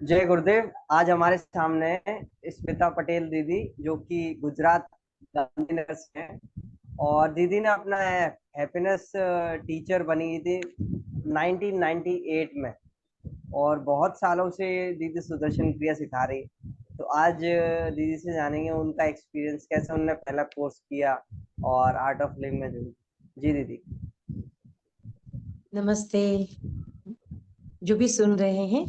जय गुरुदेव। आज हमारे सामने स्मिता पटेल दीदी, जो कि गुजरात गांधीनगर से हैं। और दीदी ने अपना हैप्पीनेस टीचर बनी थी 1998 में। और बहुत सालों से दीदी सुदर्शन क्रिया सिखा रही। तो आज दीदी से जानेंगे उनका एक्सपीरियंस, कैसे उन्होंने पहला कोर्स किया और आर्ट ऑफ लिविंग में जुड़ी। जी दीदी। नमस्ते। जो भी सुन रहे हैं,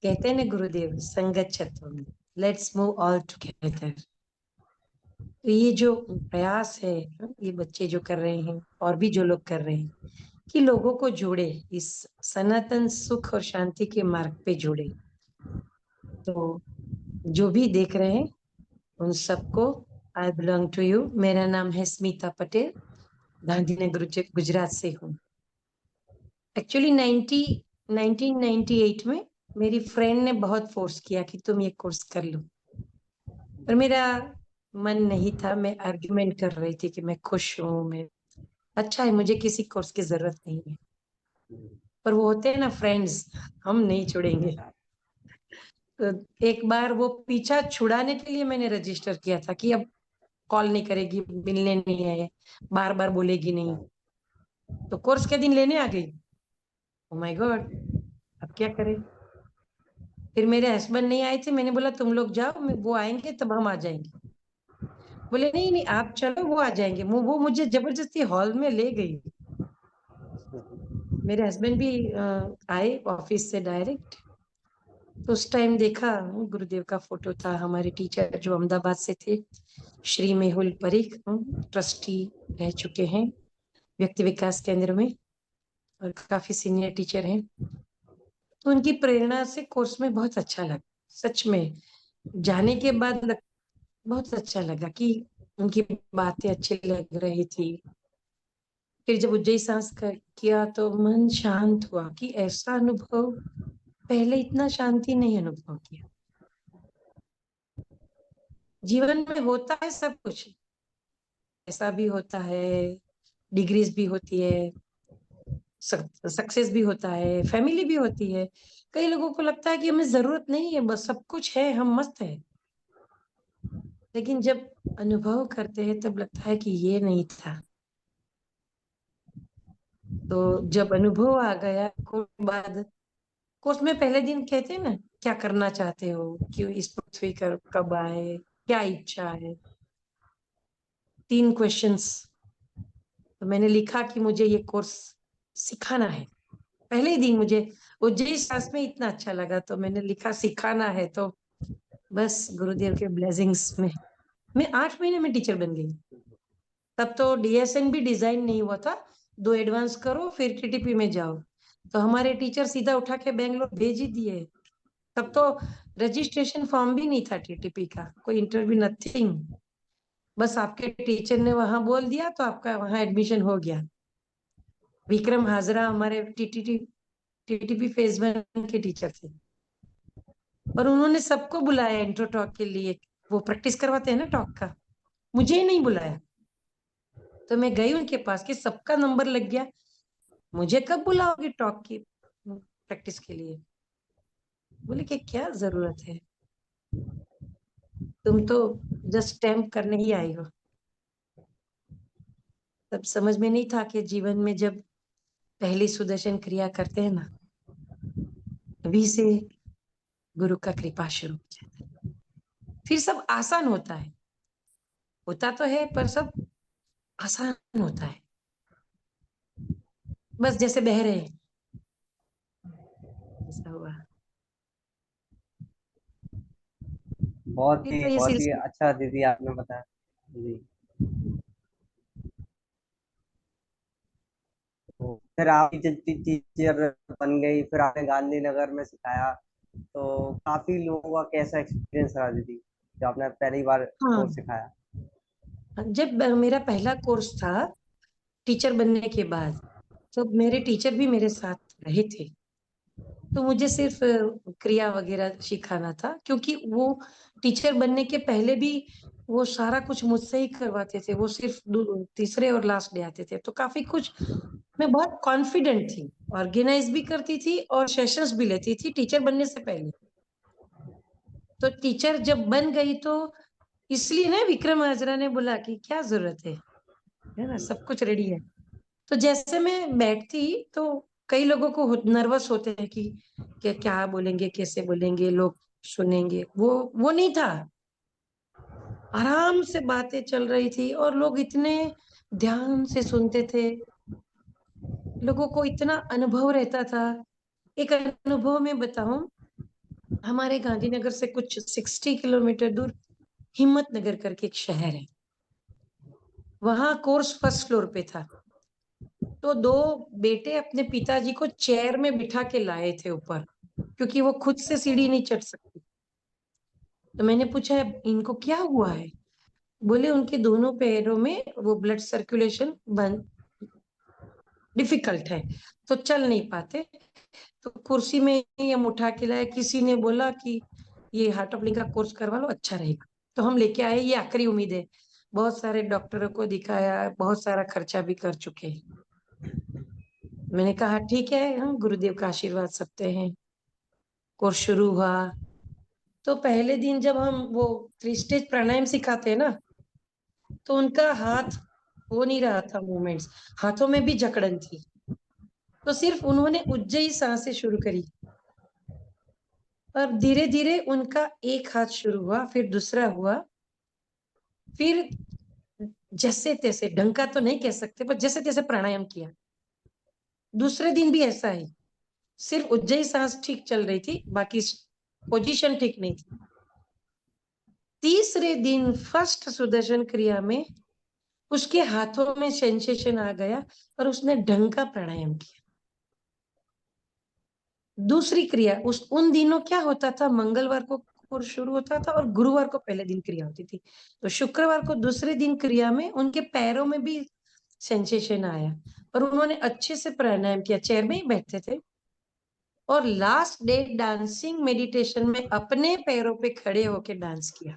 कहते हैं ना गुरुदेव संगत छत्वम, लेट्स मूव ऑल टुगेदर। तो ये जो प्रयास है, ये बच्चे जो कर रहे हैं और भी जो लोग कर रहे हैं, कि लोगों को जोड़े, इस सनातन सुख और शांति के मार्ग पे जोड़े। तो जो भी देख रहे हैं उन सबको आई बिलोंग टू यू। मेरा नाम है स्मिता पटेल, गांधीनगर गुजरात से हूँ। एक्चुअली 1998 में मेरी फ्रेंड ने बहुत फोर्स किया कि तुम ये कोर्स कर लो, पर मेरा मन नहीं था। मैं आर्ग्यूमेंट कर रही थी कि मैं खुश हूँ, मैं अच्छा है, मुझे किसी कोर्स की जरूरत नहीं है। पर वो होते हैं ना फ्रेंड्स, हम नहीं छोड़ेंगे। तो एक बार वो पीछा छुड़ाने के लिए मैंने रजिस्टर किया था कि अब कॉल नहीं करेगी, मिलने नहीं आए, बार बार बोलेगी नहीं। तो कोर्स के दिन लेने आ गई। ओ माय गॉड, अब क्या करें। फिर मेरे हस्बैंड नहीं आए थे, मैंने बोला तुम लोग जाओ, वो आएंगे तब हम आ जाएंगे। बोले नहीं नहीं आप चलो, वो आ जाएंगे। वो मुझे जबरदस्ती हॉल में ले गई। मेरे हस्बैंड भी आए ऑफिस से डायरेक्ट। तो उस टाइम देखा, गुरुदेव का फोटो था। हमारे टीचर जो अहमदाबाद से थे, श्री मेहुल परीख, ट्रस्टी रह चुके हैं व्यक्ति विकास केंद्र में और काफी सीनियर टीचर हैं। तो उनकी प्रेरणा से कोर्स में बहुत अच्छा लगा। सच में जाने के बाद बहुत अच्छा लगा कि उनकी बातें अच्छी लग रही थी। फिर जब उज्जैन सांस किया तो मन शांत हुआ कि ऐसा अनुभव पहले इतना शांति नहीं अनुभव किया। जीवन में होता है सब कुछ, ऐसा भी होता है, डिग्रीज भी होती है, सक्सेस भी होता है, फैमिली भी होती है। कई लोगों को लगता है कि हमें जरूरत नहीं है, बस सब कुछ है, हम मस्त है। लेकिन जब अनुभव करते हैं तब लगता है कि ये नहीं था। तो जब अनुभव आ गया कोर्स बाद, कोर्स में पहले दिन कहते हैं ना, क्या करना चाहते हो, क्यों इस पृथ्वी कर कब आए, क्या इच्छा है, 3 क्वेश्चंस। तो मैंने लिखा कि मुझे ये कोर्स सिखाना है। पहले ही दिन मुझे उज्जैन सास में इतना अच्छा लगा, तो मैंने लिखा सिखाना है। तो बस गुरुदेव के ब्लेसिंग्स में मैं 8 महीने में टीचर बन गई। तब तो डीएसएन भी डिजाइन नहीं हुआ था, 2 एडवांस करो फिर टीटीपी में जाओ। तो हमारे टीचर सीधा उठा के बेंगलोर भेज ही दिए। तब तो रजिस्ट्रेशन फॉर्म भी नहीं था टीटीपी का, कोई इंटरव्यू नथिंग। बस आपके टीचर ने वहां बोल दिया तो आपका वहां एडमिशन हो गया। विक्रम हाजरा हमारे टीटीपी फेज 1 के टीचर थे, और उन्होंने सबको बुलाया इंट्रो टॉक के लिए। वो प्रैक्टिस करवाते हैं ना टॉक का, मुझे ही नहीं बुलाया। तो मैं गई उनके पास कि सबका नंबर लग गया, मुझे कब बुलाओगे टॉक की प्रैक्टिस के लिए। बोले कि क्या जरूरत है, तुम तो जस्ट स्टैम्प करने ही आई हो। तब समझ में नहीं था कि जीवन में जब पहली सुदर्शन क्रिया करते हैं ना, तभी से गुरु का कृपा शुरू हो जाता है। फिर सब आसान होता है, होता तो है पर सब आसान होता है। बस जैसे बह रहे हैं, ऐसा हुआ। फिर तो ये बहुत ही सिलसिला। अच्छा दीदी आपने बताया। जी। तो फिर आप टीचर बन गई, फिर आपने गांधीनगर में सिखाया। तो काफी लोगों का कैसा एक्सपीरियंस रहा दीदी, जो आपने पहली बार हाँ, कोर्स सिखाया। जब मेरा पहला कोर्स था टीचर बनने के बाद, तो मेरे टीचर भी मेरे साथ रहे थे। तो मुझे सिर्फ क्रिया वगैरह सिखाना था, क्योंकि वो टीचर बनने के पहले भी वो सारा कुछ मुझसे ही करवाते थे। वो सिर्फ तीसरे और लास्ट डे आते थे, तो काफी कुछ मैं बहुत कॉन्फिडेंट थी। ऑर्गेनाइज भी करती थी और सेशंस भी लेती थी टीचर बनने से पहले। तो टीचर जब बन गई तो इसलिए ना विक्रम हाजरा ने बोला कि क्या जरूरत है ना, सब कुछ रेडी है। तो जैसे मैं बैठती तो कई लोगों को नर्वस होते हैं कि क्या बोलेंगे, कैसे बोलेंगे, लोग सुनेंगे, वो नहीं था। आराम से बातें चल रही थी और लोग इतने ध्यान से सुनते थे, लोगों को इतना अनुभव रहता था। एक अनुभव में बताऊं, हमारे गांधीनगर से कुछ 60 किलोमीटर दूर हिम्मतनगर करके एक शहर है, वहां कोर्स फर्स्ट फ्लोर पे था। तो दो बेटे अपने पिताजी को चेयर में बिठा के लाए थे ऊपर, क्योंकि वो खुद से सीढ़ी नहीं चढ़ सकती। तो मैंने पूछा इनको क्या हुआ है? बोले उनके दोनों पैरों में वो ब्लड सर्कुलेशन बंद, डिफिकल्ट है, तो चल नहीं पाते। तो कुर्सी में ही हम उठा के लाए। किसी ने बोला कि ये हार्ट ऑफ लिंग का कोर्स करवा लो, अच्छा रहेगा। तो हम लेके आए, ये आखिरी उम्मीद है। बहुत सारे डॉक्टरों को दिखाया, बहुत सारा खर्चा भी कर चुके हैं। मैंने कहा ठीक है, हम गुरुदेव का आशीर्वाद सकते हैं। कोर्स शुरू हुआ तो पहले दिन जब हम वो 3 स्टेज प्राणायाम सिखाते हैं ना, तो उनका हाथ हो नहीं रहा था, मूवमेंट्स, हाथों में भी जकड़न थी। तो सिर्फ उन्होंने उज्जयी सांसें शुरू करी और धीरे धीरे उनका एक हाथ शुरू हुआ, फिर दूसरा हुआ, फिर जैसे तैसे, ढंग का तो नहीं कह सकते पर जैसे तैसे प्राणायाम किया। दूसरे दिन भी ऐसा ही, सिर्फ उज्जयी सांस ठीक चल रही थी, बाकी पोजीशन ठीक नहीं थी। तीसरे दिन फर्स्ट सुदर्शन क्रिया में उसके हाथों में सेंसेशन आ गया और उसने ढंग का प्राणायाम किया। दूसरी क्रिया, उन दिनों क्या होता था, मंगलवार को कोर्स शुरू होता था और गुरुवार को पहले दिन क्रिया होती थी। तो शुक्रवार को दूसरे दिन क्रिया में उनके पैरों में भी सेंसेशन आया और उन्होंने अच्छे से प्राणायाम किया, चेयर में ही बैठे थे। और लास्ट डे डांसिंग मेडिटेशन में अपने पैरों पे खड़े होके डांस किया।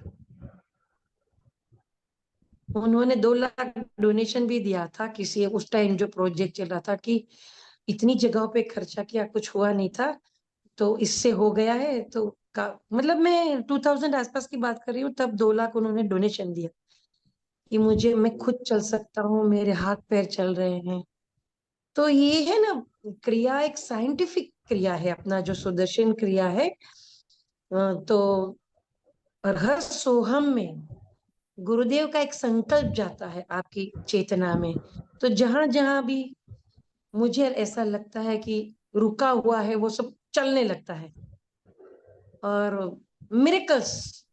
उन्होंने 2 लाख डोनेशन भी दिया था किसी, उस टाइम जो प्रोजेक्ट चल रहा था कि इतनी जगहों पे खर्चा किया, कुछ हुआ नहीं था, तो इससे हो गया है। तो मतलब मैं 2000 आसपास की बात कर रही हूँ, तब 2 लाख उन्होंने डोनेशन दिया कि मुझे, मैं खुद चल सकता हूँ, मेरे हाथ पैर चल रहे हैं। तो ये है ना, क्रिया एक साइंटिफिक क्रिया है, अपना जो सुदर्शन क्रिया है। तो और हर सोहम में गुरुदेव का एक संकल्प जाता है आपकी चेतना में। तो जहां जहां भी मुझे ऐसा लगता है कि रुका हुआ है, वो सब चलने लगता है और मिरेकल्स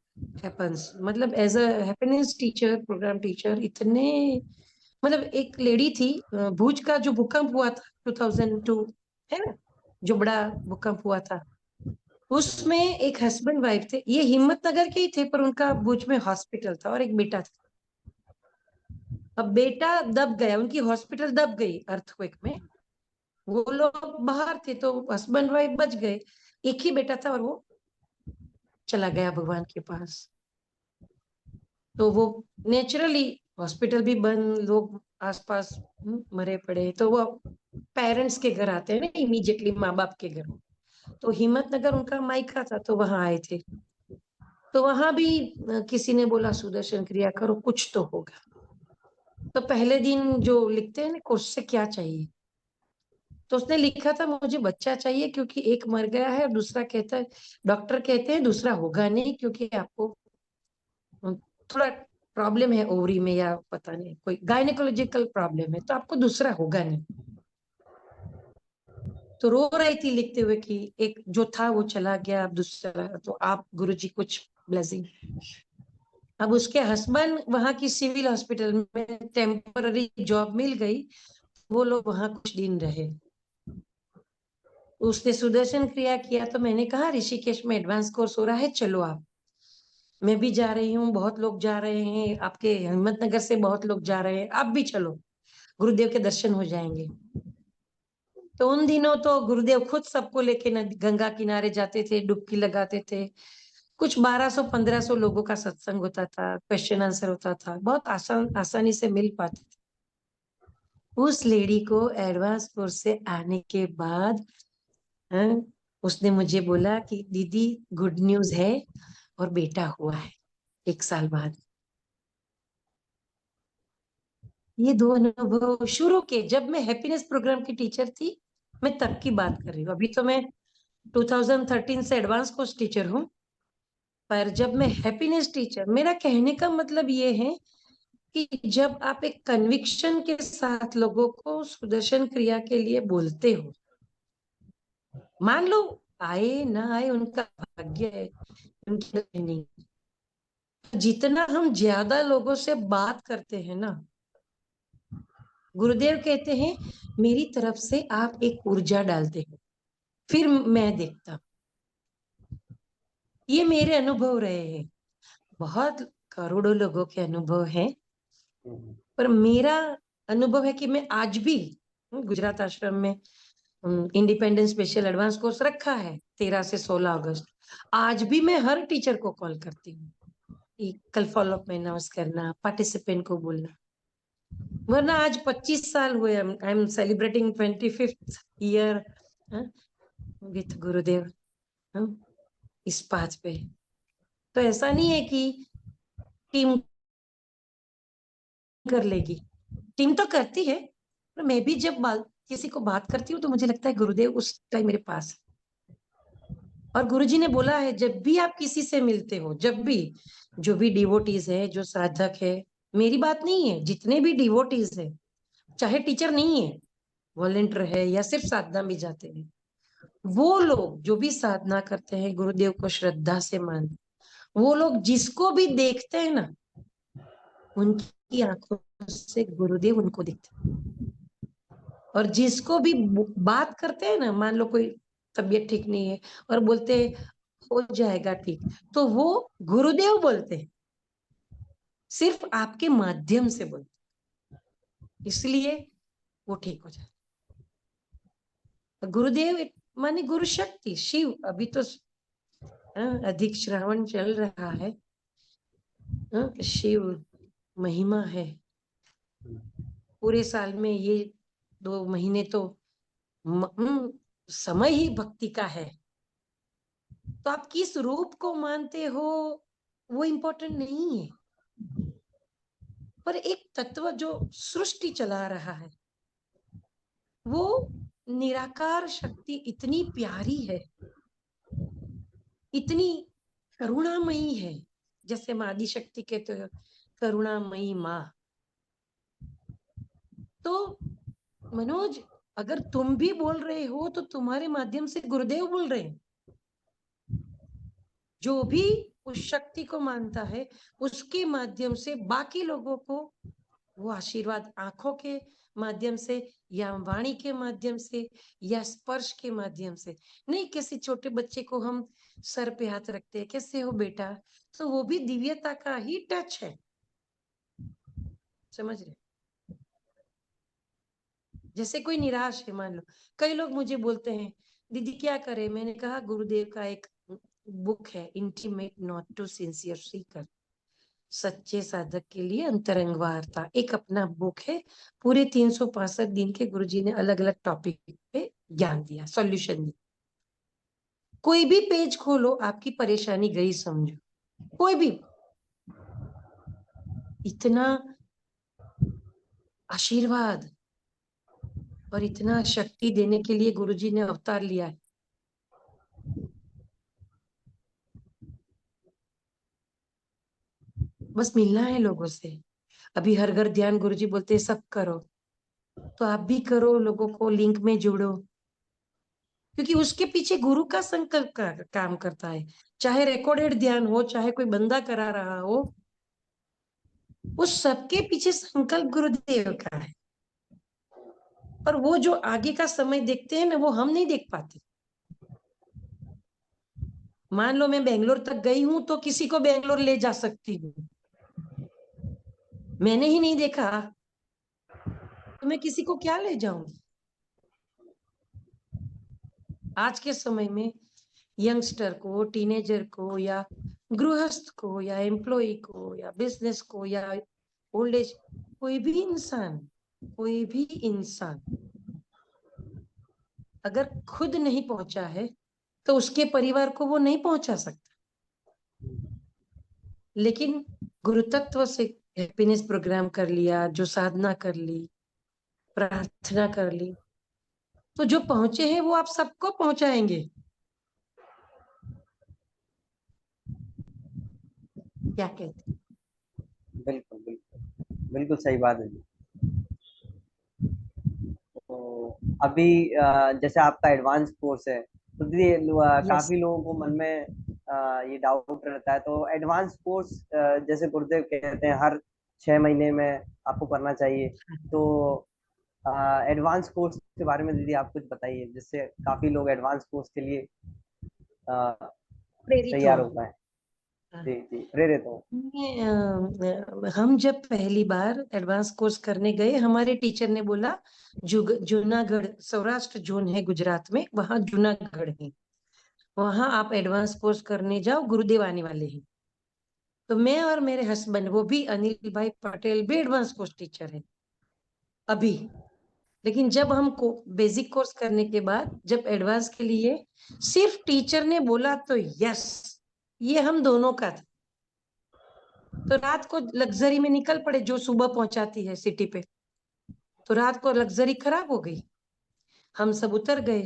हैपेंस। मतलब as a happiness teacher, program teacher, इतने, मतलब एक लेडी थी, भुज का जो भूकंप हुआ था 2002, है ना, जो बड़ा भूकंप हुआ था, उसमें एक हस्बैंड वाइफ थे, ये हिम्मतनगर के ही थे पर उनका भुज में हॉस्पिटल था और एक बेटा था। अब बेटा दब गया, उनकी हॉस्पिटल दब गई अर्थक्वेक में, वो लोग बाहर थे तो हस्बैंड वाइफ बच गए। एक ही बेटा था और वो चला गया भगवान के पास। तो वो नेचुरली हॉस्पिटल भी बंद, लोग आसपास मरे पड़े। तो वो पेरेंट्स के घर आते हैं ना इमीडिएटली, माँ बाप के घर। तो हिम्मतनगर उनका मायका था, तो वहां आए थे। तो वहां भी किसी ने बोला सुदर्शन क्रिया करो, कुछ तो होगा। तो पहले दिन जो लिखते हैं ना कोर्स से क्या चाहिए, तो उसने लिखा था मुझे बच्चा चाहिए क्योंकि एक मर गया है और दूसरा कहता है, डॉक्टर कहते हैं दूसरा होगा नहीं क्योंकि आपको थोड़ा प्रॉब्लम है ओवरी में, या पता नहीं कोई गायनेकोलॉजिकल प्रॉब्लम है, तो आपको दूसरा होगा नहीं। तो रो रही थी लिखते हुए कि एक जो था वो चला गया, अब दूसरा, तो आप गुरुजी कुछ ब्लेसिंग। अब उसके हस्बैंड वहां की सिविल हॉस्पिटल में टेम्पररी जॉब मिल गई, वो लोग वहां कुछ दिन रहे। उसने सुदर्शन क्रिया किया तो मैंने कहा ऋषिकेश में एडवांस कोर्स हो रहा है, चलो आप। मैं भी जा रही हूँ, बहुत लोग जा रहे हैं, आपके हिम्मतनगर से बहुत लोग जा रहे हैं, आप भी चलो, गुरुदेव के दर्शन हो जाएंगे। तो उन दिनों तो गुरुदेव खुद सबको लेके गंगा किनारे जाते थे, डुबकी लगाते थे। कुछ 1200-1500 लोगों का सत्संग होता था, क्वेश्चन आंसर होता था, बहुत आसानी से मिल पाते थे। उस लेडी को एडवांस कोर्स से आने के बाद उसने मुझे बोला कि दीदी गुड न्यूज है और बेटा हुआ है 1 साल बाद। ये दो अनुभव शुरू के, जब मैं हैप्पीनेस प्रोग्राम की टीचर थी, मैं तब की बात कर रही हूँ। अभी तो मैं 2013 से एडवांस कोर्स टीचर हूँ, पर जब मैं हैप्पीनेस टीचर, मेरा कहने का मतलब ये है कि जब आप एक कन्विक्शन के साथ लोगों को सुदर्शन क्रिया के लिए बोलते हो, मान लो आए ना आए उनका भाग्य है, उनकी नहीं, जितना हम ज्यादा लोगों से बात करते हैं ना, गुरुदेव कहते हैं मेरी तरफ से आप एक ऊर्जा डालते हो, फिर मैं देखता। ये मेरे अनुभव रहे हैं, बहुत करोड़ों लोगों के अनुभव हैं, पर मेरा अनुभव है कि मैं आज भी गुजरात आश्रम में इंडिपेंडेंस स्पेशल एडवांस कोर्स रखा है 13 से 16 अगस्त। आज भी मैं हर टीचर को कॉल करती हूँ, कल फॉलोअप में अनाउंस करना, पार्टिसिपेंट को बोलना। वरना आज 25 साल हुए, I am celebrating 25th year with गुरुदेव इस पाथ पे। तो ऐसा नहीं है कि टीम कर लेगी, टीम तो करती है, पर मैं भी जब किसी को बात करती हूँ तो मुझे लगता है गुरुदेव उस टाइम मेरे पास है। और गुरुजी ने बोला है जब भी आप किसी से मिलते हो, जब भी, जो भी डिवोटीज है, जो साधक है, मेरी बात नहीं है, जितने भी डिवोटीज है, चाहे टीचर नहीं है, वॉलेंटियर है या सिर्फ साधना भी जाते हैं, वो लोग जो भी साधना करते हैं, गुरुदेव को श्रद्धा से मानते, वो लोग जिसको भी देखते हैं ना, उनकी आंखों से गुरुदेव उनको दिखते हैं। और जिसको भी बात करते हैं ना, मान लो कोई तबीयत ठीक नहीं है और बोलते हो जाएगा ठीक, तो वो गुरुदेव बोलते हैं, सिर्फ आपके माध्यम से बोलते, इसलिए वो ठीक हो जाए। गुरुदेव माने गुरु शक्ति, शिव। अभी तो अधिक श्रावण चल रहा है, शिव महिमा है। पूरे साल में ये 2 महीने तो समय ही भक्ति का है। तो आप किस रूप को मानते हो वो इम्पोर्टेंट नहीं है, पर एक तत्व जो सृष्टि चला रहा है, वो निराकार शक्ति इतनी प्यारी है, इतनी करुणामयी है। जैसे हम आदि शक्ति कहते हो, करुणामयी माँ। तो मनोज, अगर तुम भी बोल रहे हो तो तुम्हारे माध्यम से गुरुदेव बोल रहे हैं। जो भी उस शक्ति को मानता है, उसके माध्यम से बाकी लोगों को वो आशीर्वाद, आंखों के माध्यम से या वाणी के माध्यम से या स्पर्श के माध्यम से नहीं। किसी छोटे बच्चे को हम सर पे हाथ रखते हैं, कैसे हो बेटा, तो वो भी दिव्यता का ही टच है, समझ रहे। जैसे कोई निराश है, मान लो कई लोग मुझे बोलते हैं दीदी क्या करें, मैंने कहा गुरुदेव का एक बुक है, intimate note to sincere seeker, सच्चे साधक के लिए अंतरंग वार्ता, एक अपना बुक है। पूरे 365 दिन के गुरुजी ने अलग अलग टॉपिक पे ज्ञान दिया, सॉल्यूशन दिया। कोई भी पेज खोलो, आपकी परेशानी गई समझो, कोई भी। इतना आशीर्वाद और इतना शक्ति देने के लिए गुरुजी ने अवतार लिया है। बस मिलना है लोगों से। अभी हर घर ध्यान गुरुजी बोलते हैं सब करो, तो आप भी करो, लोगों को लिंक में जोड़ो, क्योंकि उसके पीछे गुरु का संकल्प काम करता है। चाहे रिकॉर्डेड ध्यान हो, चाहे कोई बंदा करा रहा हो, उस सबके पीछे संकल्प गुरुदेव का है। पर वो जो आगे का समय देखते हैं ना, वो हम नहीं देख पाते। मान लो मैं बेंगलोर तक गई हूं तो किसी को बेंगलोर ले जा सकती हूँ, मैंने ही नहीं देखा तो मैं किसी को क्या ले जाऊंगी। आज के समय में यंगस्टर को, टीनेजर को, या गृहस्थ को, या एम्प्लॉय को, या बिजनेस को, या ओल्ड एज, कोई भी इंसान कोई भी इंसान अगर खुद नहीं पहुंचा है तो उसके परिवार को वो नहीं पहुंचा सकता। लेकिन गुरु तत्व से हैप्पीनेस प्रोग्राम कर लिया, जो साधना कर ली, प्रार्थना कर ली, तो जो पहुंचे हैं वो आप सबको पहुंचाएंगे। क्या कहते बिल्कुल बिल्कुल बिल्कुल सही बात है जी। तो अभी जैसे आपका एडवांस कोर्स है, तो दीदी हैं? यस। काफी लोगों को मन में ये डाउट रहता है, तो एडवांस कोर्स जैसे गुरुदेव कहते हैं हर 6 महीने में आपको करना चाहिए, तो एडवांस कोर्स के बारे में दीदी आप कुछ बताइए, जिससे काफी लोग एडवांस कोर्स के लिए अ, प्रेरित हो। तैयार हो पाए। जी जी, प्रेरित हो। हम जब पहली बार एडवांस कोर्स करने गए, हमारे टीचर ने बोला जूनागढ़, सौराष्ट्र जोन है गुजरात में, वहां जूनागढ़ है, वहां आप एडवांस कोर्स करने जाओ, गुरुदेव आने वाले हैं। तो मैं और मेरे हस्बैंड, वो भी अनिल भाई पटेल भी एडवांस कोर्स टीचर है अभी। लेकिन जब हमको बेसिक कोर्स करने के बाद जब एडवांस के लिए सिर्फ टीचर ने बोला तो यस, ये हम दोनों का था। तो रात को लग्जरी में निकल पड़े जो सुबह पहुंचाती है सिटी पे। तो रात को लग्जरी खराब हो गई, हम सब उतर गए।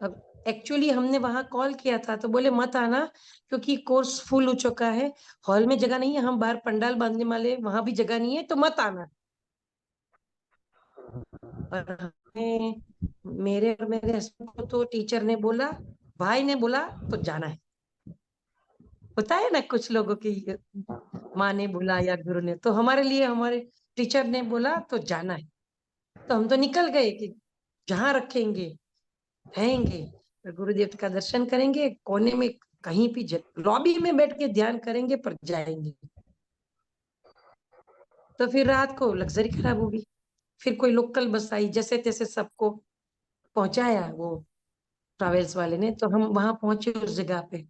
अब एक्चुअली हमने वहां कॉल किया था तो बोले मत आना, क्योंकि कोर्स फुल हो चुका है, हॉल में जगह नहीं है, हम बाहर पंडाल बांधने वाले, वहां भी जगह नहीं है, तो मत आना। और हमें, मेरे और मेरे हस्बैंड को तो टीचर ने बोला, भाई ने बोला तो जाना है। होता है ना कुछ लोगों की, माँ ने बोला या गुरु ने, तो हमारे लिए हमारे टीचर ने बोला तो जाना है। तो हम तो निकल गए कि जहां रखेंगे रहेंगे, और गुरुदेव का दर्शन करेंगे, कोने में कहीं भी लॉबी में बैठ के ध्यान करेंगे, पर जाएंगे। तो फिर रात को लग्जरी खराब होगी, फिर कोई लोकल बस आई, जैसे तैसे सबको पहुंचाया वो ट्रैवल्स वाले ने, तो हम वहां पहुंचे उस जगह पे।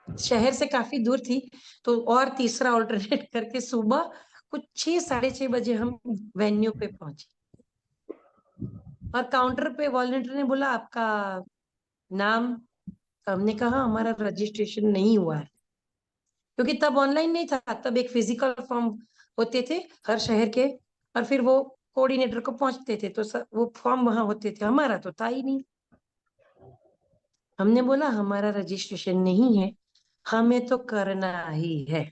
शहर से काफी दूर थी, तो और तीसरा ऑल्टरनेट करके सुबह कुछ 6 साढ़े 6 बजे हम वेन्यू पे पहुंचे। और काउंटर पे वॉलंटियर ने बोला आपका नाम। हमने कहा हमारा रजिस्ट्रेशन नहीं हुआ है, क्योंकि तब ऑनलाइन नहीं था, तब एक फिजिकल फॉर्म होते थे हर शहर के, और फिर वो कोऑर्डिनेटर को पहुंचते थे, तो वो फॉर्म वहां होते थे, हमारा तो था ही नहीं। हमने बोला हमारा रजिस्ट्रेशन नहीं है, हमें तो करना ही है।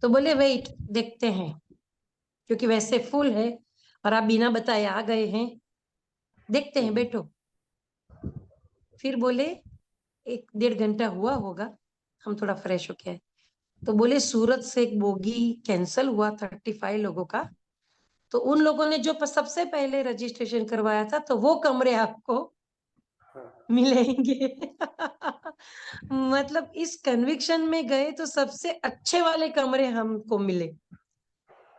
तो बोले वेट, देखते हैं, क्योंकि वैसे फुल है और आप बिना बताए आ गए हैं, देखते हैं, बैठो। फिर बोले 1 डेढ़ घंटा हुआ होगा, हम थोड़ा फ्रेश होके आए, तो बोले सूरत से एक बोगी कैंसिल हुआ 35 लोगों का, तो उन लोगों ने जो सबसे पहले रजिस्ट्रेशन करवाया था, तो वो कमरे आपको मिलेंगे। मतलब इस कन्विक्शन में गए तो सबसे अच्छे वाले कमरे हमको मिले,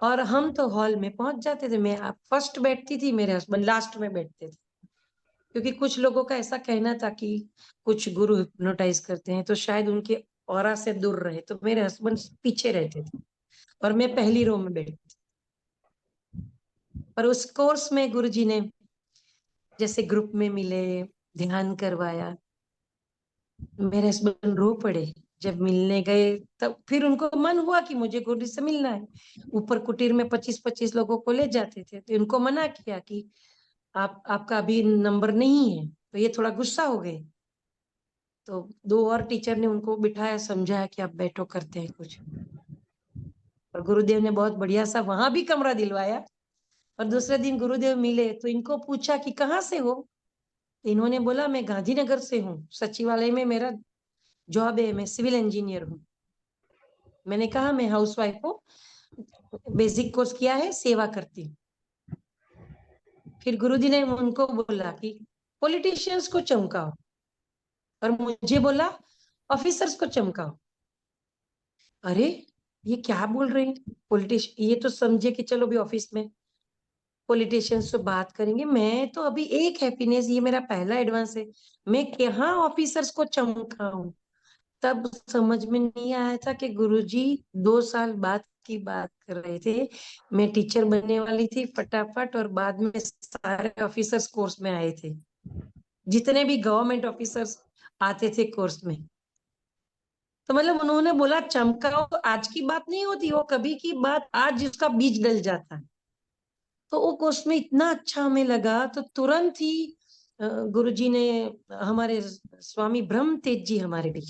और हम तो हॉल में पहुंच जाते थे। मैं आप फर्स्ट बैठती थी, मेरे हस्बैंड लास्ट में बैठते थे, क्योंकि कुछ लोगों का ऐसा कहना था कि कुछ गुरु हिप्नोटाइज करते हैं, तो शायद उनके ऑरा से दूर रहे, तो मेरे हस्बैंड पीछे रहते थे और मैं पहली रो में बैठती। पर उस कोर्स में गुरुजी ने जैसे ग्रुप में मिले, ध्यान करवाया, मेरे हस्बैंड रो पड़े जब मिलने गए। तब फिर उनको मन हुआ कि मुझे गुरु से मिलना है। ऊपर कुटीर में 25-25 लोगों को ले जाते थे, तो इनको मना किया कि आपका अभी नंबर नहीं है, तो ये थोड़ा गुस्सा हो गए। तो दो और टीचर ने उनको बिठाया, समझाया कि आप बैठो, करते हैं कुछ। और गुरुदेव ने बहुत बढ़िया सा वहां भी कमरा दिलवाया। और दूसरे दिन गुरुदेव मिले तो इनको पूछा कि कहाँ से हो। इन्होंने बोला मैं गांधीनगर से हूँ, सचिवालय में मेरा जॉब है, मैं सिविल इंजीनियर हूँ। मैंने कहा मैं हाउसवाइफ हूँ, बेसिक कोर्स किया है, सेवा करती हूँ। फिर गुरुजी ने उनको बोला कि पॉलिटिशियंस को चमकाओ, और मुझे बोला ऑफिसर्स को चमकाओ। अरे ये क्या बोल रहे हैं, पॉलिटिशियन, ये तो समझे कि चलो भी ऑफिस में पॉलिटिशियंस से बात करेंगे, मैं तो अभी एक हैप्पीनेस, ये मेरा पहला एडवांस है, मैं यहाँ ऑफिसर्स को चमकाऊं। तब समझ में नहीं आया था कि गुरुजी 2 साल बाद की बात कर रहे थे। मैं टीचर बनने वाली थी फटाफट, और बाद में सारे ऑफिसर्स कोर्स में आए थे, जितने भी गवर्नमेंट ऑफिसर्स आते थे कोर्स में। तो मतलब उन्होंने बोला चमकाओ, तो आज की बात नहीं होती, वो कभी की बात, आज उसका बीज डल जाता है। तो वो कोर्स में इतना अच्छा हमें लगा, तो तुरंत ही गुरुजी ने, हमारे स्वामी ब्रह्म तेज जी हमारे भी,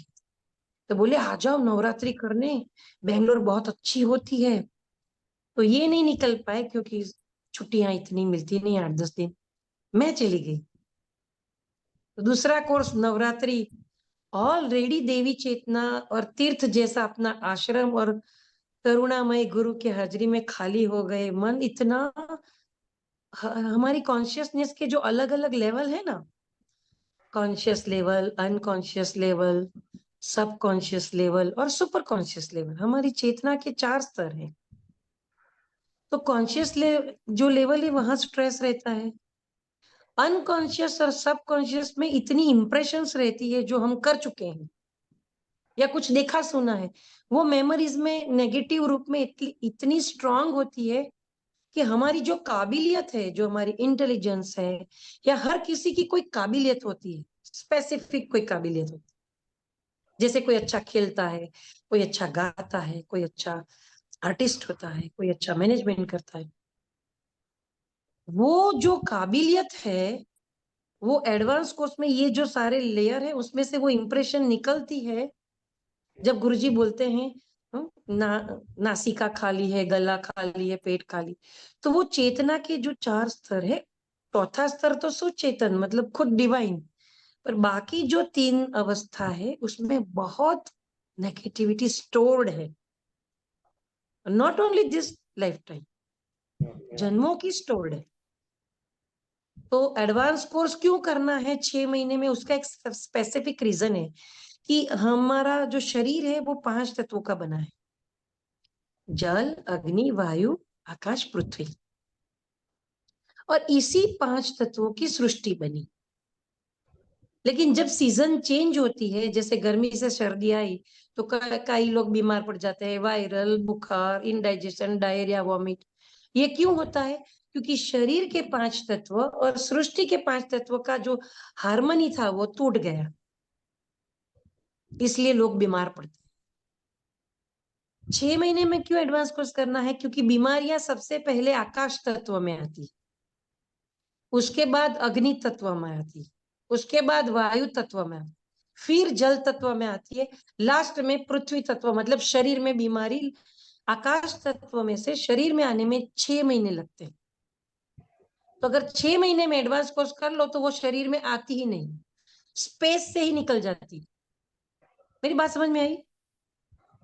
तो बोले आ जाओ नवरात्रि करने, बेंगलोर बहुत अच्छी होती है। तो ये नहीं निकल पाए क्योंकि छुट्टियां इतनी मिलती नहीं, 8-10 दिन। मैं चली गई। तो दूसरा कोर्स नवरात्रि, ऑलरेडी देवी चेतना और तीर्थ जैसा अपना आश्रम और करुणामय गुरु के हाजिरी में खाली हो गए। मन इतना, हमारी कॉन्शियसनेस के जो अलग अलग लेवल है ना, कॉन्शियस लेवल, अनकॉन्शियस लेवल, सब कॉन्शियस लेवल और सुपर कॉन्शियस लेवल, हमारी चेतना के 4 स्तर हैं। तो कॉन्शियस जो लेवल है वहां स्ट्रेस रहता है, अनकॉन्शियस और सबकॉन्शियस में इतनी इंप्रेशंस रहती है जो हम कर चुके हैं या कुछ देखा सुना है, वो मेमोरीज में नेगेटिव रूप में इतनी स्ट्रांग होती है कि हमारी जो काबिलियत है, जो हमारी इंटेलिजेंस है, या हर किसी की कोई काबिलियत होती है, स्पेसिफिक कोई काबिलियत होती है। जैसे कोई अच्छा खेलता है, कोई अच्छा गाता है, कोई अच्छा आर्टिस्ट होता है, कोई अच्छा मैनेजमेंट करता है। वो जो काबिलियत है, वो एडवांस कोर्स में ये जो सारे लेयर है उसमें से वो इंप्रेशन निकलती है जब गुरुजी बोलते हैं नासिका खाली है, गला खाली है, पेट खाली। तो वो चेतना के जो 4 स्तर है, चौथा स्तर तो सुचेतन मतलब खुद डिवाइन, पर बाकी जो 3 अवस्था है उसमें बहुत नेगेटिविटी स्टोर्ड है, not only this life time, जन्मों की स्टोर्ड है। तो एडवांस कोर्स क्यों करना है 6 महीने में, उसका एक स्पेसिफिक रीजन है कि हमारा जो शरीर है वो 5 तत्वों का बना है, जल, अग्नि, वायु, आकाश, पृथ्वी, और इसी 5 तत्वों की सृष्टि बनी। लेकिन जब सीजन चेंज होती है, जैसे गर्मी से सर्दी आई, तो कई लोग बीमार पड़ जाते हैं, वायरल, बुखार, इनडाइजेशन, डायरिया, वॉमिट। ये क्यों होता है? क्योंकि शरीर के 5 तत्व और सृष्टि के 5 तत्व का जो हार्मनी था वो टूट गया, इसलिए लोग बीमार पड़ते हैं। 6 महीने में क्यों एडवांस कोर्स करना है? क्योंकि बीमारियां सबसे पहले आकाश तत्व में आती, उसके बाद अग्नि तत्व में आती, उसके बाद वायु तत्व में आती, फिर जल तत्व में आती है, लास्ट में पृथ्वी तत्व। मतलब शरीर में बीमारी आकाश तत्व में से शरीर में आने में 6 महीने लगते हैं। तो अगर 6 महीने में एडवांस कोर्स कर लो तो वो शरीर में आती ही नहीं, स्पेस से ही निकल जाती। मेरी बात समझ में आई है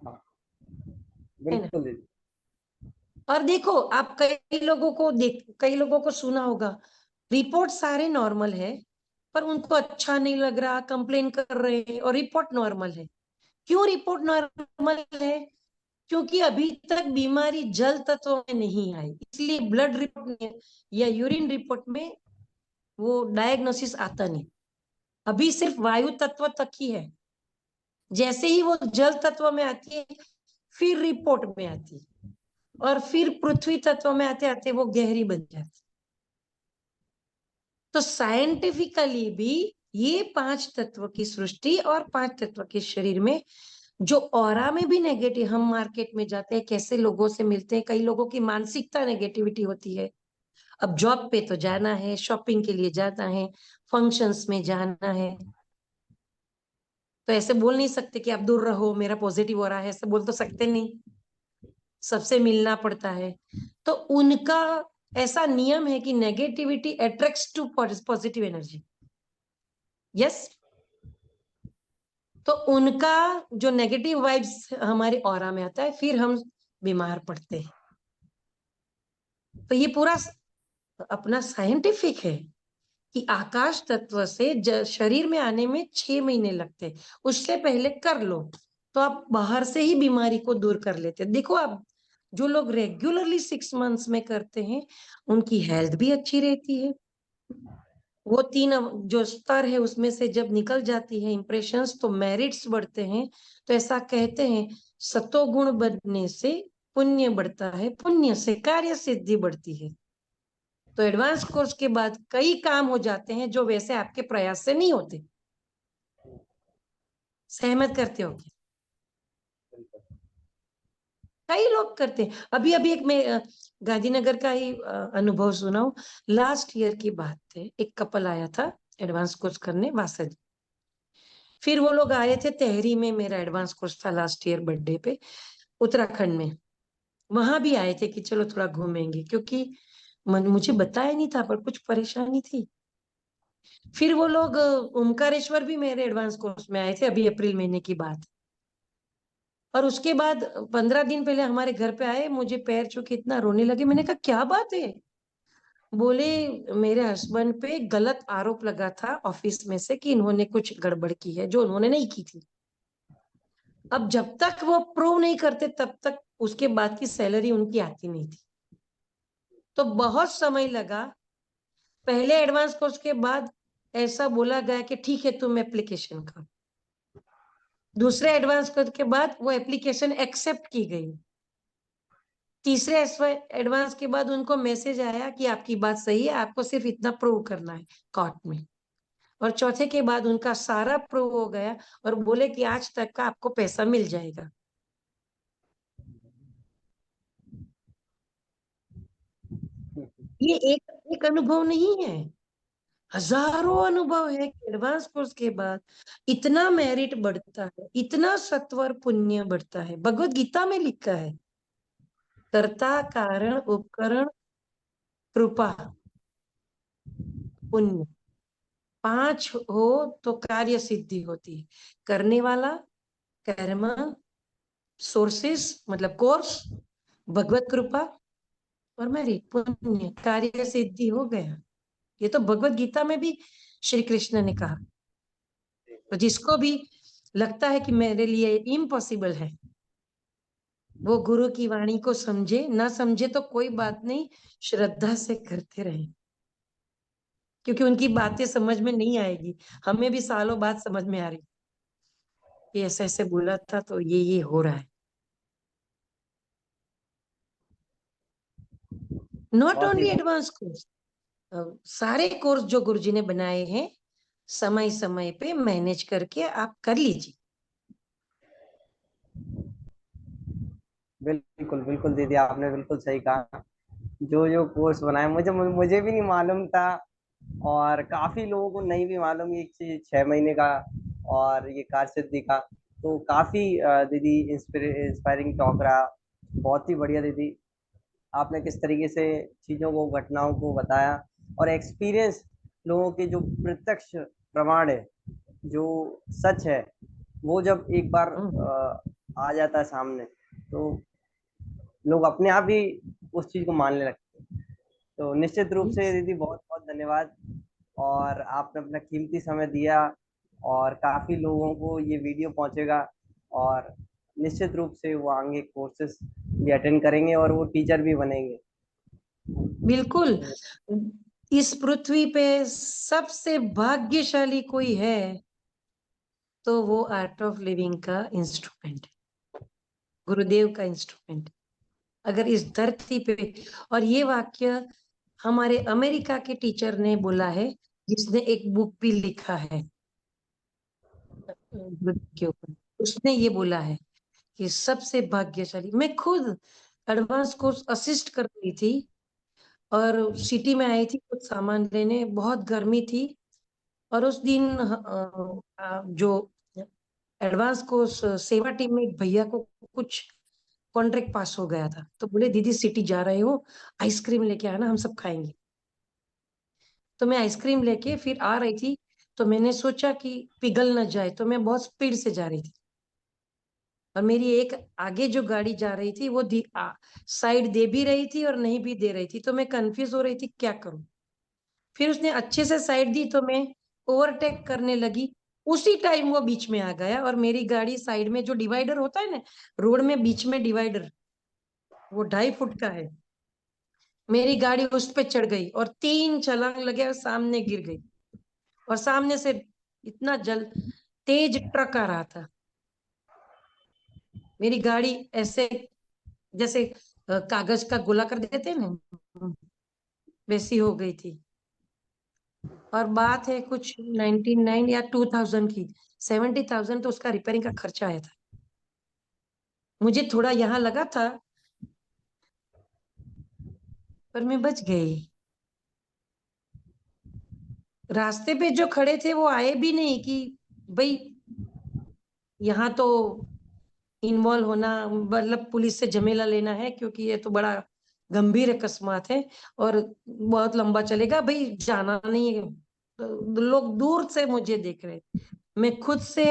ना? बिल्कुल। और देखो, आप कई लोगों को सुना होगा, रिपोर्ट सारे नॉर्मल है पर उनको अच्छा नहीं लग रहा, कंप्लेन कर रहे हैं, और रिपोर्ट नॉर्मल है। क्यों रिपोर्ट नॉर्मल है? क्योंकि अभी तक बीमारी जल तत्व में नहीं आई, इसलिए ब्लड रिपोर्ट में या यूरिन रिपोर्ट में वो डायग्नोसिस आता नहीं। अभी सिर्फ वायु तत्व तक ही है। जैसे ही वो जल तत्व में आती है फिर रिपोर्ट में आती है, और फिर पृथ्वी तत्व में आते आते वो गहरी बन जाती। तो साइंटिफिकली भी ये 5 तत्व की सृष्टि और 5 तत्व के शरीर में जो ऑरा में भी नेगेटिव, हम मार्केट में जाते हैं, कैसे लोगों से मिलते हैं, कई लोगों की मानसिकता नेगेटिविटी होती है। अब जॉब पे तो जाना है, शॉपिंग के लिए जाना है, फंक्शंस में जाना है, तो ऐसे बोल नहीं सकते कि आप दूर रहो, मेरा पॉजिटिव हो रहा है, ऐसे बोल तो सकते नहीं, सबसे मिलना पड़ता है। तो उनका ऐसा नियम है कि negativity attracts to positive energy. Yes. तो उनका जो नेगेटिव वाइब्स हमारे ऑरा में आता है, फिर हम बीमार पड़ते हैं। तो ये पूरा अपना साइंटिफिक है कि आकाश तत्व से शरीर में आने में 6 महीने लगते, उससे पहले कर लो तो आप बाहर से ही बीमारी को दूर कर लेते। देखो, आप जो लोग रेगुलरली 6 मंथ्स में करते हैं उनकी हेल्थ भी अच्छी रहती है। वो 3 जो स्तर है उसमें से जब निकल जाती है इंप्रेशंस, तो मेरिट्स बढ़ते हैं। तो ऐसा कहते हैं, सतोगुण बनने से पुण्य बढ़ता है, पुण्य से कार्य सिद्धि बढ़ती है। तो एडवांस कोर्स के बाद कई काम हो जाते हैं जो वैसे आपके प्रयास से नहीं होते। सहमत करते हो क्या? कई लोग करते हैं। अभी अभी एक मैं गांधीनगर का ही अनुभव सुनाऊं। लास्ट ईयर की बात है, एक कपल आया था एडवांस कोर्स करने वासद। फिर वो लोग आए थे तेहरी में, मेरा एडवांस कोर्स था लास्ट ईयर बर्थडे पे, उत्तराखंड में। वहां भी आए थे कि चलो थोड़ा घूमेंगे, क्योंकि मुझे बताया नहीं था पर कुछ परेशानी थी। फिर वो लोग ओमकारेश्वर भी मेरे एडवांस कोर्स में आए थे, अभी अप्रैल महीने की बात। और उसके बाद 15 दिन पहले हमारे घर पे आए, मुझे पैर छू के इतना रोने लगे। मैंने कहा क्या बात है? बोले मेरे हस्बैंड पे गलत आरोप लगा था ऑफिस में से कि इन्होंने कुछ गड़बड़ की है जो उन्होंने नहीं की थी। अब जब तक वो प्रूव नहीं करते तब तक उसके बाद की सैलरी उनकी आती नहीं थी। तो बहुत समय लगा। पहले एडवांस कोर्स के बाद ऐसा बोला गया कि ठीक है तुम एप्लीकेशन करो। दूसरे एडवांस कोर्स के बाद वो एप्लीकेशन एक्सेप्ट की गई। तीसरे एडवांस के बाद उनको मैसेज आया कि आपकी बात सही है, आपको सिर्फ इतना प्रूव करना है कोर्ट में। और चौथे के बाद उनका सारा प्रूव हो गया और बोले कि आज तक का आपको पैसा मिल जाएगा। ये एक एक अनुभव नहीं है, हजारों अनुभव है कि एडवांस कोर्स के बाद इतना मेरिट बढ़ता है, इतना सत्वर पुण्य बढ़ता है। भगवत गीता में लिखा है, कर्ता कारण उपकरण कृपा पुण्य, 5 हो तो कार्य सिद्धि होती है। करने वाला, कर्म, सोर्सेस मतलब कोर्स, भगवत कृपा और मेरिट पुण्य, कार्य सिद्धि हो गया। ये तो भगवत गीता में भी श्री कृष्ण ने कहा। तो जिसको भी लगता है कि मेरे लिए इम्पॉसिबल है, वो गुरु की वाणी को समझे, ना समझे तो कोई बात नहीं, श्रद्धा से करते रहे। क्योंकि उनकी बातें समझ में नहीं आएगी, हमें भी सालों बाद समझ में आ रही कि ऐसे ऐसे बोला था तो ये हो रहा है। नॉट बहुत ही ओनली एडवांस कोर्स, सारे कोर्स जो गुरुजी ने बनाए हैं समय समय पे मैनेज करके आप कर लीजिए। बिल्कुल बिल्कुल दीदी, आपने बिल्कुल सही कहा। जो जो कोर्स बनाए, मुझे मुझे भी नहीं मालूम था, और काफी लोगों को नहीं भी मालूम ये चीज 6 महीने का और ये कार सिद्धि का। तो काफी दीदी इंस्पायरिंग टॉक रहा। बहुत ही बढ़िया दीदी, आपने किस तरीके से चीजों को, घटनाओं को बताया, और एक्सपीरियंस लोगों के जो प्रत्यक्ष प्रमाण है, जो सच है, वो जब एक बार हम्म, आ जाता है सामने, तो लोग अपने आप ही उस चीज को मानने लगते हैं। तो निश्चित रूप से yes। दीदी बहुत बहुत धन्यवाद, और आपने अपना कीमती समय दिया, और काफी लोगों को ये वीडियो पहुंचेगा, और निश्चित रूप से वो आगे कोर्सेज भी अटेंड करेंगे और वो टीचर भी बनेंगे। बिल्कुल। इस पृथ्वी पे सबसे भाग्यशाली कोई है तो वो आर्ट ऑफ लिविंग का इंस्ट्रूमेंट है, गुरुदेव का इंस्ट्रूमेंट। अगर इस धरती पे, और ये वाक्य हमारे अमेरिका के टीचर ने बोला है, जिसने एक बुक भी लिखा है बुद्ध के ऊपर, उसने ये बोला है कि सबसे भाग्यशाली। मैं खुद एडवांस कोर्स असिस्ट कर रही थी और सिटी में आई थी कुछ सामान लेने, बहुत गर्मी थी। और उस दिन जो एडवांस कोर्स सेवा टीम में एक भैया को कुछ कॉन्ट्रैक्ट पास हो गया था, तो बोले दीदी सिटी जा रहे हो, आइसक्रीम लेके आना, हम सब खाएंगे। तो मैं आइसक्रीम लेके फिर आ रही थी, तो मैंने सोचा कि पिघल न जाए, तो मैं बहुत स्पीड से जा रही थी। और मेरी एक आगे जो गाड़ी जा रही थी वो साइड दे भी रही थी और नहीं भी दे रही थी, तो मैं कंफ्यूज हो रही थी क्या करूं। फिर उसने अच्छे से साइड दी तो मैं ओवरटेक करने लगी। उसी टाइम वो बीच में आ गया और मेरी गाड़ी साइड में, जो डिवाइडर होता है ना रोड में, बीच में डिवाइडर वो 2.5 फुट का है, मेरी गाड़ी उस पे चढ़ गई और 3 छलांग लगे और सामने गिर गई। और सामने से इतना तेज ट्रक आ रहा था, मेरी गाड़ी ऐसे जैसे कागज का गोला कर देते हैं ना, वैसी हो गई थी। और बात है कुछ 99 या 2000 की, 70,000 तो उसका रिपेयरिंग का खर्चा आया था। मुझे थोड़ा यहाँ लगा था, पर मैं बच गई। रास्ते पे जो खड़े थे वो आए भी नहीं कि भाई यहाँ तो इन्वॉल्व होना, मतलब पुलिस से झमेला लेना है, क्योंकि ये तो बड़ा गंभीर अकस्मात है और बहुत लंबा चलेगा, भाई जाना नहीं है। तो लोग दूर से मुझे देख रहे। मैं खुद से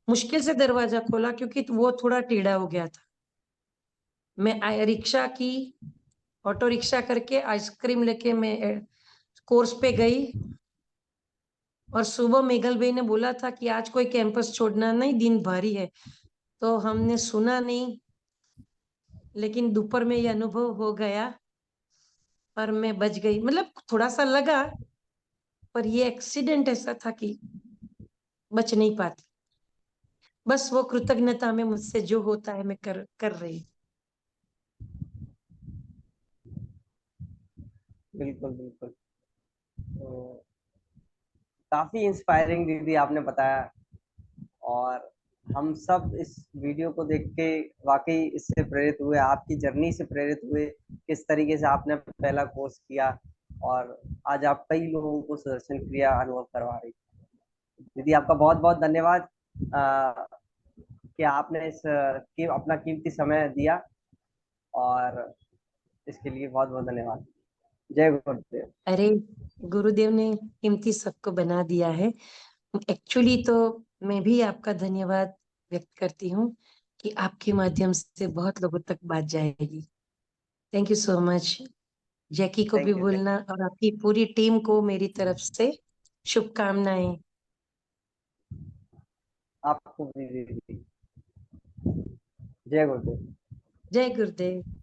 मुश्किल से दरवाजा खोला, क्योंकि वो थोड़ा टेढ़ा हो गया था। मैं रिक्शा की, ऑटो रिक्शा करके आइसक्रीम लेके मैं कोर्स पे गई। और सुबह मेघल भाई ने बोला था कि आज कोई कैंपस छोड़ना नहीं, दिन भारी है। तो हमने सुना नहीं, लेकिन दोपहर में ये अनुभव हो गया और मैं बच गई। मतलब थोड़ा सा लगा, पर ये एक्सीडेंट ऐसा था कि बच नहीं पाती। बस वो कृतज्ञता में मुझसे जो होता है मैं कर कर रही। बिल्कुल बिल्कुल। तो काफी इंस्पायरिंग दीदी आपने बताया, और हम सब इस वीडियो को देख के वाकई इससे प्रेरित हुए, आपकी जर्नी से प्रेरित हुए, किस तरीके से आपने पहला कोर्स किया और आज आप कई लोगों को सुदर्शन क्रिया अनुभव करवा रही। दीदी आपका बहुत बहुत धन्यवाद कि आपने अपना कीमती समय दिया, और इसके लिए बहुत बहुत धन्यवाद। जय गुरुदेव। अरे, गुरुदेव ने कीमती सबको बना दिया है। एक्चुअली तो मैं भी आपका धन्यवाद व्यक्त करती हूँ कि आपके माध्यम से बहुत लोगों तक बात जाएगी। Thank you so much. Jackie को भी थैंक यू। बोलना और आपकी पूरी टीम को मेरी तरफ से शुभकामनाएं। आपको भी दीदी। जय गुरुदेव। जय गुरुदेव।